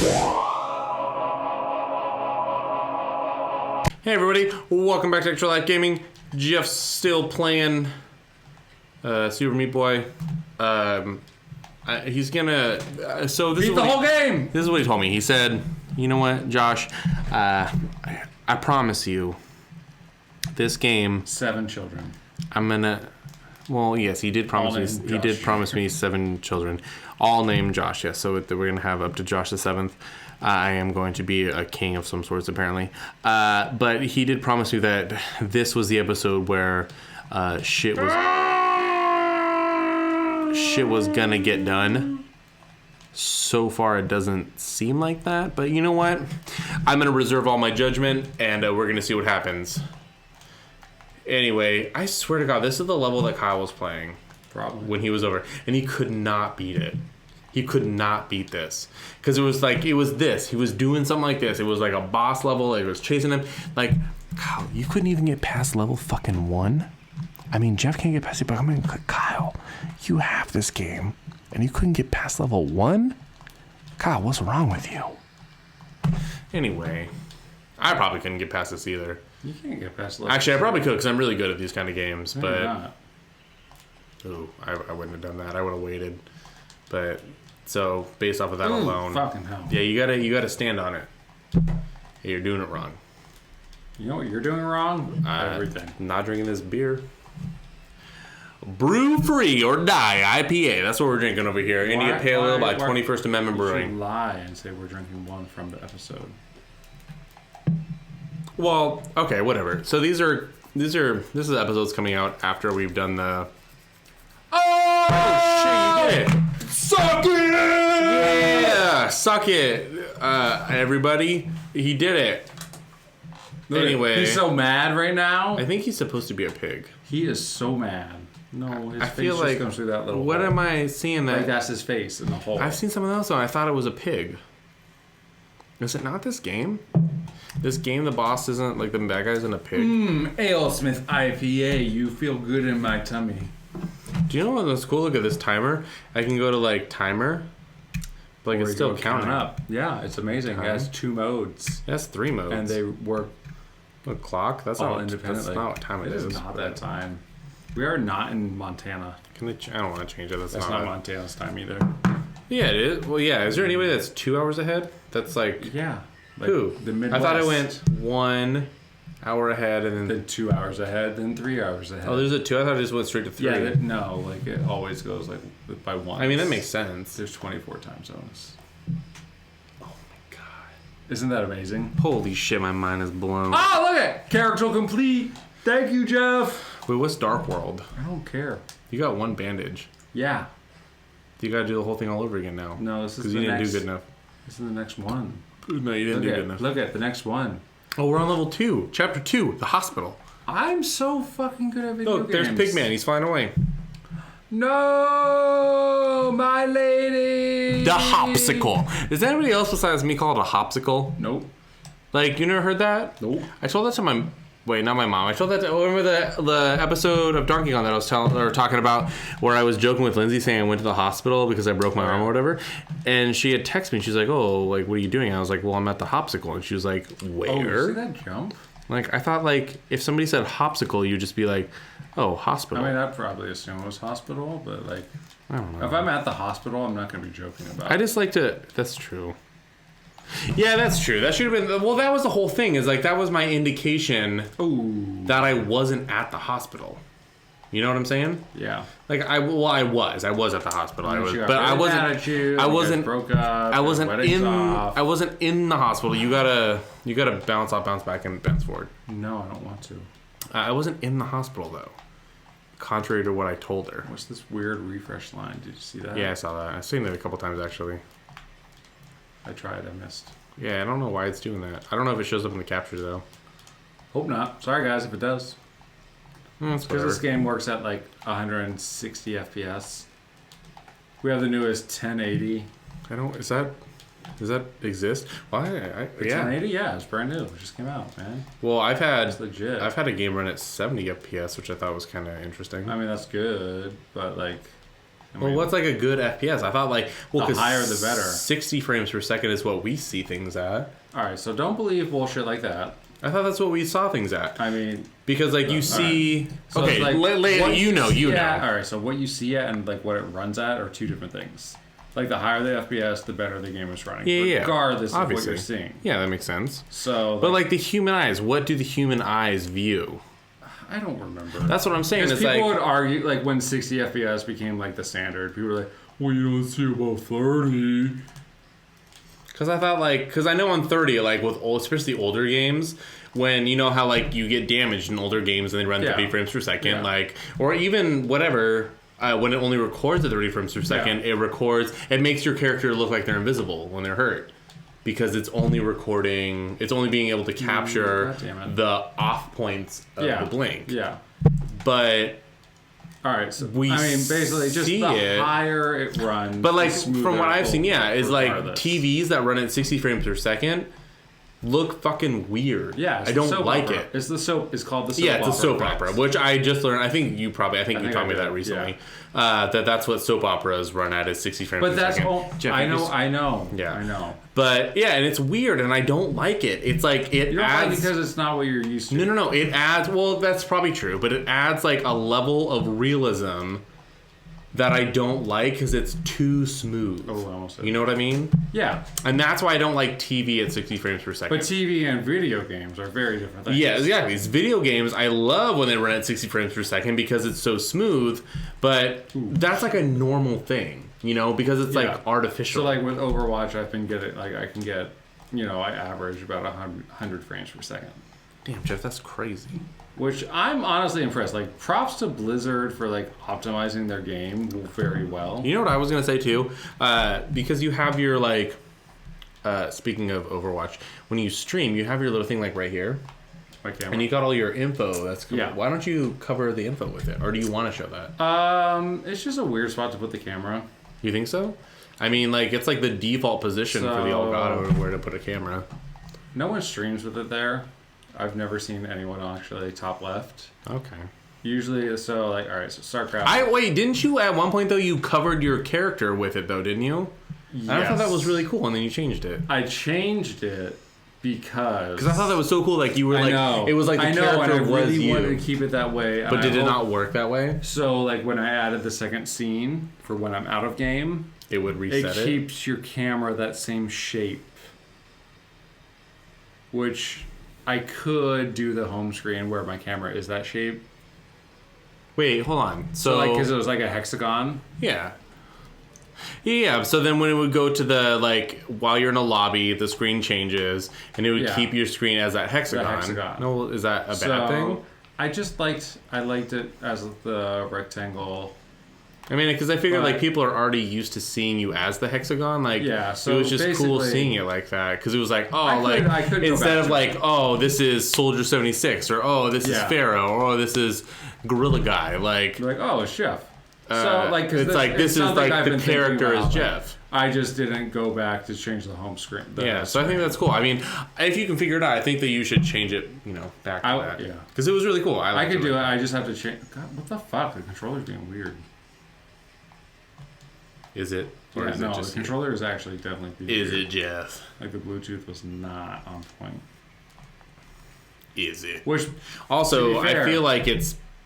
Hey everybody, welcome back to Extra Life Gaming. Jeff's still playing Super Meat Boy. He's gonna so this beat is the whole game. This is what he told me. He said, "You know what, Josh? I promise you, this game. 7 children. I'm gonna. Well, yes, he did promise me. He did promise me 7 children, all named Josh. Yes, so we're gonna have up to Josh the 7th. I am going to be a king of some sorts, apparently. But he did promise me that this was the episode where shit was gonna get done. So far, it doesn't seem like that. But you know what? I'm gonna reserve all my judgment, and we're gonna see what happens. Anyway, I swear to God, this is the level that Kyle was playing. Probably. When he was over. And he could not beat it. He could not beat this. Because it was this. He was doing something like this. It was like a boss level. Like it was chasing him. Like, Kyle, you couldn't even get past level fucking 1? I mean, Jeff can't get past it, but I'm like, Kyle, you have this game. And you couldn't get past level 1? Kyle, what's wrong with you? Anyway, I probably couldn't get past this either. You can't get past level. Actually, I probably could because I'm really good at these kind of games. No, but you're not. Ooh, I wouldn't have done that. I would have waited. But so based off of that alone, fucking hell. yeah, you gotta stand on it. Hey, you're doing it wrong. You know what you're doing wrong? Everything. Not drinking this beer. Brew free or die IPA. That's what we're drinking over here. India Pale Ale by 21st Amendment You Brewing. should lie and say we're drinking one from the episode. Well, okay, whatever. So this is the episodes coming out after we've done the. Oh shit! You did it. Suck it! Yeah, suck it, everybody. He did it. Anyway, he's so mad right now. I think he's supposed to be a pig. He is so mad. No, his I face feel just like comes through that little what hole. am I seeing that? Like that's his face in the hole. I've seen something else and I thought it was a pig. Is it not this game? This game, the boss isn't like the bad guy isn't a pig. AleSmith IPA. You feel good in my tummy. Do you know what's cool? Look at this timer. I can go to like timer, but like Or it's you still go counting up. Yeah, it's amazing. It has 2 modes. That's 3 modes. And they work a clock. That's all not independently. That's not what time it is. It is not that time. We are not in Montana. Can they? I don't want to change it. That's not not Montana's time either. Yeah, it is. Well, yeah. Is there anybody that's 2 hours ahead? That's like Yeah. Like who? The Midwest. I thought I went 1 hour ahead and Then 2 hours ahead, then 3 hours ahead. Oh, there's a 2. I thought it just went straight to 3. Yeah, no, like it always goes like by 1. I mean, that makes sense. There's 24 time zones. Oh my god. Isn't that amazing? Holy shit, my mind is blown. Oh, look at character complete. Thank you, Jeff. Wait, what's Dark World? I don't care. You got 1 bandage. Yeah. You gotta do the whole thing all over again now. No, this is because the you didn't next. do good enough. This is the next one. No, you didn't do good enough. Look at the next one. Oh, we're on level 2, chapter 2, the hospital. I'm so fucking good at video Look, games. there's Pigman. He's flying away. No, my lady. The hopsicle. Is anybody else besides me call it a hopsicle? Nope. Like, you never heard that? Nope. I told that to my... Wait, not my mom. I told that to... Remember the episode of Donkey Kong that I was talking about where I was joking with Lindsay saying I went to the hospital because I broke my arm or whatever? And she had texted me. She's like, oh, like, what are you doing? I was like, well, I'm at the hopsicle. And she was like, where? Oh, you see that jump? Like, I thought, like, if somebody said hopsicle, you'd just be like, oh, hospital. I mean, I'd probably assume it was hospital, but, like, I don't know. if I'm at the hospital, I'm not going to be joking about it. I just like to... That's true. Yeah, that's true. That should have been... Well, that was the whole thing. Is like, that was my indication that I wasn't at the hospital. You know what I'm saying? Yeah. Like, I was at the hospital. I was, but I wasn't. Attitude, I wasn't. Broke up. I wasn't in. Off. I wasn't in the hospital. You gotta bounce off, bounce back, and bounce forward. No, I don't want to. I wasn't in the hospital though. Contrary to what I told her. What's this weird refresh line? Did you see that? Yeah, I saw that. I've seen it a couple times actually. I tried. I missed. Yeah, I don't know why it's doing that. I don't know if it shows up in the capture though. Hope not. Sorry, guys, if it does. It's Because this game works at like 160 FPS. We have the newest 1080. I don't. Does that exist? Why? The Yeah. 1080, yeah, it's brand new. It just came out, man. Well, I've It's legit. had a game run at 70 FPS, which I thought was kind of interesting. I mean, that's good, but like, Well, what's like a good FPS? I thought like, well, The because higher the better. 60 frames per second is what we see things at. All right, so don't believe bullshit like that. I thought that's what we saw things at. I mean, Because like you see, so okay, it's like what you know. All right, so what you see at and like what it runs at are two different things. Like the higher the FPS, the better the game is running. Yeah, regardless of what obviously. you're seeing. Yeah, that makes sense. So, But like the human eyes, what do the human eyes view? I don't remember. That's what I'm saying. Because It's people like would argue, like when 60 FPS became like the standard, people were like, "Well, you don't see about 30." because I thought like because I know on 30 like with old, especially older games. When you know how like you get damaged in older games and they run 30 frames per second, Yeah. like or even whatever, when it only records at 30 frames per second, it makes your character look like they're invisible when they're hurt because it's only recording, it's only being able to capture God damn it. the off points of the blink. Yeah. But All right. So We I mean, basically, just see the it. higher it runs. But like the smoother from what it I've seen, will yeah, is look like regardless. TVs that run at 60 frames per second look fucking weird. Yeah, it's I the don't soap like opera. it. It's the soap. It's called the soap Yeah, it's opera. a soap effect. opera, which I just learned. I think you think taught me I that did, recently. That's what soap operas run at is 60 frames But per that's second. all. Jeff, I you know. just- I know. Yeah. I know. But yeah, and it's weird, and I don't like it. It's like it You don't like it adds. because it's not what you're used to. No. It adds. Well, that's probably true, but it adds like a level of realism that I don't like because it's too smooth. Oh, I almost said You know what I mean? Yeah, And that's why I don't like TV at 60 frames per second. but TV and video games are very different things. Yeah, exactly. These video games, I love when they run at 60 frames per second because it's so smooth, but that's like a normal thing, you know, because it's Yeah. like artificial. So like with Overwatch, I've been getting like I can get, I average about 100 frames per second, Damn, Jeff, that's crazy. which I'm honestly impressed. Like props to Blizzard for like optimizing their game very well. You know what I was going to say too? Because you have your like, speaking of Overwatch, when you stream, you have your little thing like right here, My camera. and you got all your info. That's cool. Yeah. Why don't you cover the info with it? Or do you want to show that? It's just a weird spot to put the camera. You think so? I mean, like, it's like the default position for the So- Elgato where to put a camera. No one streams with it there. I've never seen anyone actually top left. Okay. Usually, so like, all right, so StarCraft. Wait, didn't you at one point though you covered your character with it though, didn't you? I thought that was really cool, and then you changed it. I changed it because I thought that was so cool. Like you were like, it was like the I know, character and I was really you. wanted to keep it that way. But did it not work that way? So like when I added the second scene for when I'm out of game, It would reset it. keeps your camera that same shape, which I could do the home screen where my camera is that shape. Wait, hold on. So like because it was like a hexagon. Yeah. Yeah, so then when it would go to the, like, while you're in a lobby, the screen changes, and it would Yeah. keep your screen as that hexagon. hexagon. No, is that a So bad thing? I liked it as the rectangle. I mean, because I figured, but- like, people are already used to seeing you as the hexagon. Like, Yeah, it so was just cool basically- seeing it like that. Because it was like, oh, I could go instead back of to like, it. oh, this is Soldier 76, or oh, this is Yeah. Pharaoh, or oh, this is Gorilla Guy. Like, You're like, oh, it's Chef. So like, 'cause it's like, this is something like I've the been thinking character is about, like, Jeff. I just didn't go back to change the home screen. Yeah, so I think that's cool. I mean, if you can figure it out, I think that you should change it, back to that. Yeah. Because it was really cool. I liked could do it. like I just have to change. God, what the fuck? The controller's being weird. that. Is it? Or Yeah, is no, it just the controller is actually definitely being Is weird. it Jeff? Like the Bluetooth was not on point. Is it? Which Also, to be I fair- feel like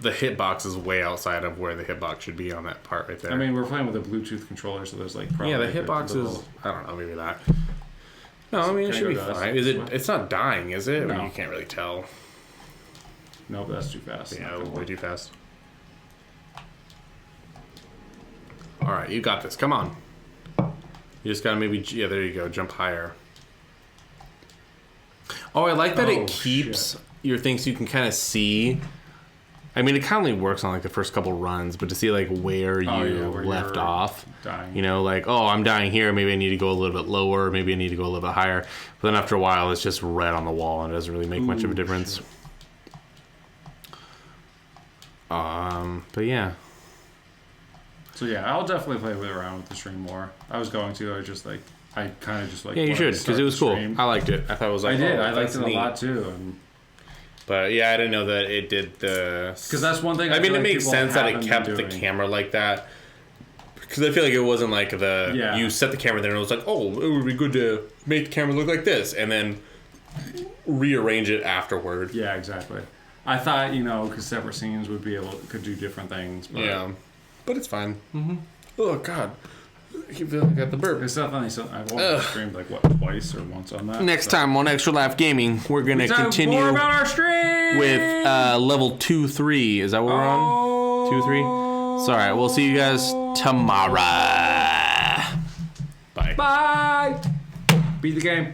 the hitbox is way outside of where the hitbox should be on that part right there. I mean, we're playing with a Bluetooth controller, so there's like probably yeah, the like, hitbox little- is, I don't know, maybe that. No, I mean, it Can I should go be to us? fine. Is it? It's not dying, is it? Or No. you can't really tell. Nope, that's too fast. Yeah, Not gonna way work. too fast. All right, you got this. Come on. You just gotta maybe, yeah, there you go. Jump higher. Oh, I like that Oh, it keeps shit. your things so you can kind of see. I mean, it kind of only works on like the first couple runs, but to see like where you where left you're off. dying. Like, oh, I'm dying here. Maybe I need to go a little bit lower. Maybe I need to go a little bit higher. But then after a while, it's just red on the wall and it doesn't really make much of a Ooh, difference. shit. But yeah. So yeah, I'll definitely play around with the stream more. I was going to. I kind of just like. Yeah, you wanted should, to because start it was the cool. stream. I liked it. I thought it was like, I did. oh, I liked that's it a neat. lot too, and But yeah, I didn't know that it did the. because that's one thing. I mean, feel it like makes people sense that it haven't kept been the doing. camera like that. Because I feel like it wasn't like you set the camera there and it was like, oh, it would be good to make the camera look like this, and then rearrange it afterward. Yeah, exactly. I thought, because separate scenes could do different things. But yeah, but it's fine. Mm-hmm. Oh God, I feel like I got the burp. It's definitely something I've only streamed twice or once on that. Next time on Extra Laugh Gaming, we're gonna continue more about our stream with level 2-3. Is that what we're on? 2-3. Sorry, we'll see you guys tomorrow. Bye. Bye. Beat the game.